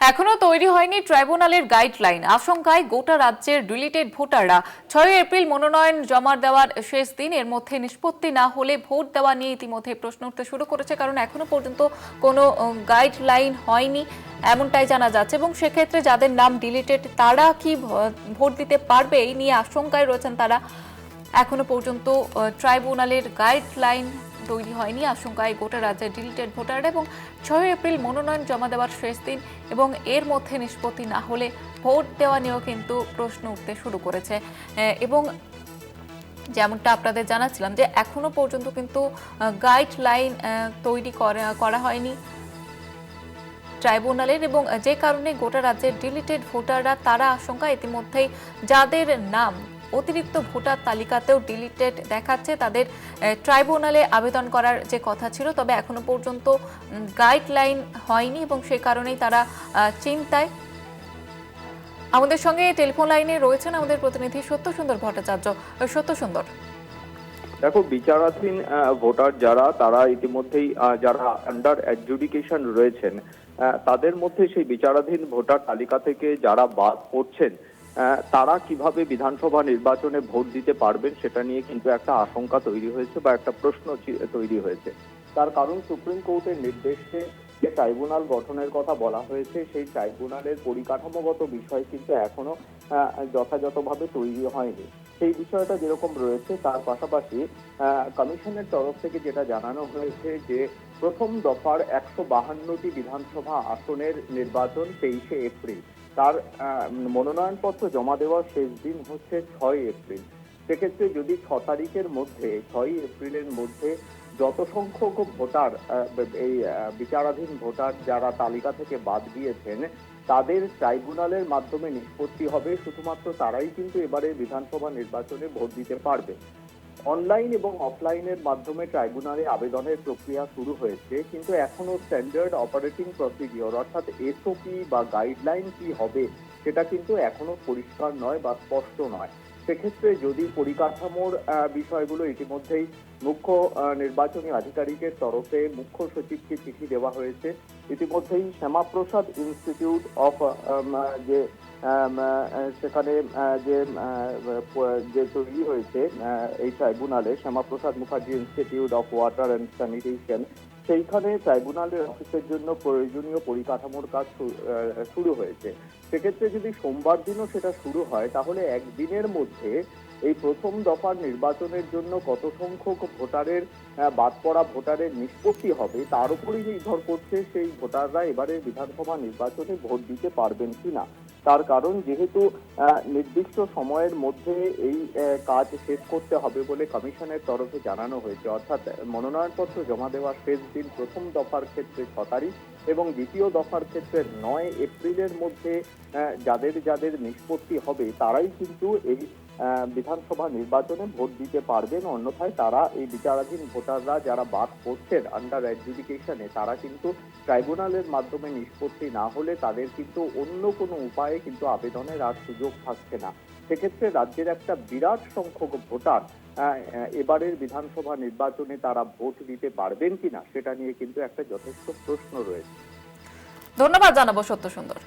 এখনো তৈরি হয়নি ট্রাইব্যুনালের গাইডলাইন, আশঙ্কায় গোটা রাজ্যের ডিলিটেড ভোটাররা। 6 এপ্রিল মনোনয়ন জমা দেওয়ার শেষ দিন, এর মধ্যে নিষ্পত্তি না হলে ভোট দেওয়া নিয়ে ইতিমধ্যে প্রশ্ন উঠতে শুরু করেছে, কারণ এখনো পর্যন্ত কোনো গাইডলাইন হয়নি এমনটাই জানা যাচ্ছে। এবং সেক্ষেত্রে যাদের নাম ডিলিটেড তারা কি ভোট দিতে পারবে এই নিয়ে আশঙ্কায় রয়েছেন তারা। এখনো পর্যন্ত ট্রাইব্যুনালের গাইডলাইন তৈরি হয়নি, আশঙ্কায় গোটা রাজ্যের ডিলিটেড ভোটাররা। এবং 6 এপ্রিল মনোনয়ন জমা দেওয়ার শেষ দিন, এবং এর মধ্যে নিষ্পত্তি না হলে ভোট দেওয়া নিয়েও কিন্তু প্রশ্ন উঠতে শুরু করেছে। এবং যেমনটা আপনাদের জানাচ্ছিলাম যে এখনো পর্যন্ত কিন্তু গাইডলাইন তৈরি করা হয়নি ট্রাইব্যুনালের, এবং যে কারণে গোটা রাজ্যের ডিলিটেড ভোটাররা তারা আশঙ্কা, ইতিমধ্যেই যাদের নাম অতিরিক্ত ভোটার তালিকাতেও ডিলিটেড দেখাচ্ছে তাদের ট্রাইব্যুনালে আবেদন করার যে কথা ছিল, তবে এখনো পর্যন্ত গাইডলাইন হয়নি এবং সে কারণেই তারা চিন্তায়। আমাদের সঙ্গে টেলিফোন লাইনে রয়েছেন আমাদের প্রতিনিধি সত্য সুন্দর ভট্টাচার্য। সত্য সুন্দর, দেখো, বিচারাধীন ভোটার যারা, তারা ইতিমধ্যেই যারা আন্ডার অ্যাডজুডিকেশন রয়েছেন তাদের মধ্যে সেই বিচারাধীন ভোটার তালিকা থেকে যারা বাদ পড়ছেন তারা কিভাবে বিধানসভা নির্বাচনে ভোট দিতে পারবেন সেটা নিয়ে কিন্তু একটা আশঙ্কা তৈরি হয়েছে বা একটা প্রশ্ন তৈরি হয়েছে। তার কারণ সুপ্রিম কোর্টের নির্দেশে যে ট্রাইব্যুনাল গঠনের কথা বলা হয়েছে, সেই ট্রাইব্যুনালের পরিকাঠামোগত বিষয় কিন্তু এখনো যথাযথভাবে তৈরি হয়নি। সেই বিষয়টা যেরকম রয়েছে, তার পাশাপাশি কমিশনের তরফ থেকে যেটা জানানো হয়েছে যে প্রথম দফার 152টি বিধানসভা আসনের নির্বাচন 23শে এপ্রিল, তার মনোনয়নপত্র জমা দেওয়ার শেষ দিন হচ্ছে 6 এপ্রিল। সেক্ষেত্রে যদি 6 তারিখের মধ্যে 6 এপ্রিলের মধ্যে যত সংখ্যক ভোটার এই বিচারাধীন ভোটার যারা তালিকা থেকে বাদ দিয়েছেন তাদের ট্রাইব্যুনালের মাধ্যমে নিষ্পত্তি হবে, শুধুমাত্র তারাই কিন্তু এবারে বিধানসভা নির্বাচনে ভোট দিতে পারবে। অনলাইন এবং অফলাইনের মাধ্যমে ট্রাইব্যুনালে আবেদনের প্রক্রিয়া শুরু হয়েছে, কিন্তু এখনো স্ট্যান্ডার্ড অপারেটিং প্রসিডিওর অর্থাৎ এসওপি বা গাইডলাইন কি হবে সেটা কিন্তু এখনো পরিষ্কার নয় বা স্পষ্ট নয়। সেক্ষেত্রে যদি পরিকাঠামোর বিষয়গুলো ইতিমধ্যেই মুখ্য নির্বাচনী আধিকারিকের তরফে মুখ্য সচিবকে চিঠি দেওয়া হয়েছে। ইতিমধ্যেই শ্যামাপ্রসাদ ইনস্টিটিউট অফ যে সেখানে যে তৈরি হয়েছে এই ট্রাইব্যুনালে, Syamaprasad Mukherjee institute of water and sanitation, সেইখানে ট্রাইব্যুনালের অফিসের জন্য প্রয়োজনীয় পরিকাঠামোর কাজ শুরু হয়েছে। সেক্ষেত্রে যদি সোমবার দিনও সেটা শুরু হয়, তাহলে একদিনের মধ্যে এই প্রথম দফার নির্বাচনের জন্য কত সংখ্যক ভোটারের বাদ পড়া ভোটারের নিষ্পত্তি হবে তার উপরই নির্ভর করছে সেই ভোটাররা এবারে বিধানসভা নির্বাচনে ভোট দিতে পারবেন কিনা। তার কারণ যেহেতু নির্দিষ্ট সময়ের মধ্যে এই কাজ শেষ করতে হবে বলে কমিশনের তরফে জানানো হয়েছে, অর্থাৎ মনোনয়নপত্র জমা দেওয়ার শেষ দিন প্রথম দফার ক্ষেত্রে 6 তারিখ এবং দ্বিতীয় দফার ক্ষেত্রে 9 এপ্রিলের মধ্যে যাদের যাদের নিষ্পত্তি হবে তারাই কিন্তু এই বিধানসভা নির্বাচনে ভোট দিতে পারবেন। অন্যথায় তারা এই বিচারাধীন ভোটাররা যারা বাদ পড়ছেন আন্ডার অ্যাডজুডিকেশনে, তারা কিন্তু ট্রাইব্যুনালের মাধ্যমে নিষ্পত্তি না হলে তাদের কিন্তু অন্য কোনো উপায়ে কিন্তু আবেদনের আর সুযোগ থাকছে না। সেক্ষেত্রে রাজ্যের একটা বিরাট সংখ্যক ভোটার এবারের বিধানসভা নির্বাচনে তারা ভোট দিতে পারবেন কিনা সেটা নিয়ে কিন্তু একটা যথেষ্ট প্রশ্ন রয়েছে। ধন্যবাদ জানাবো সত্য সুন্দর।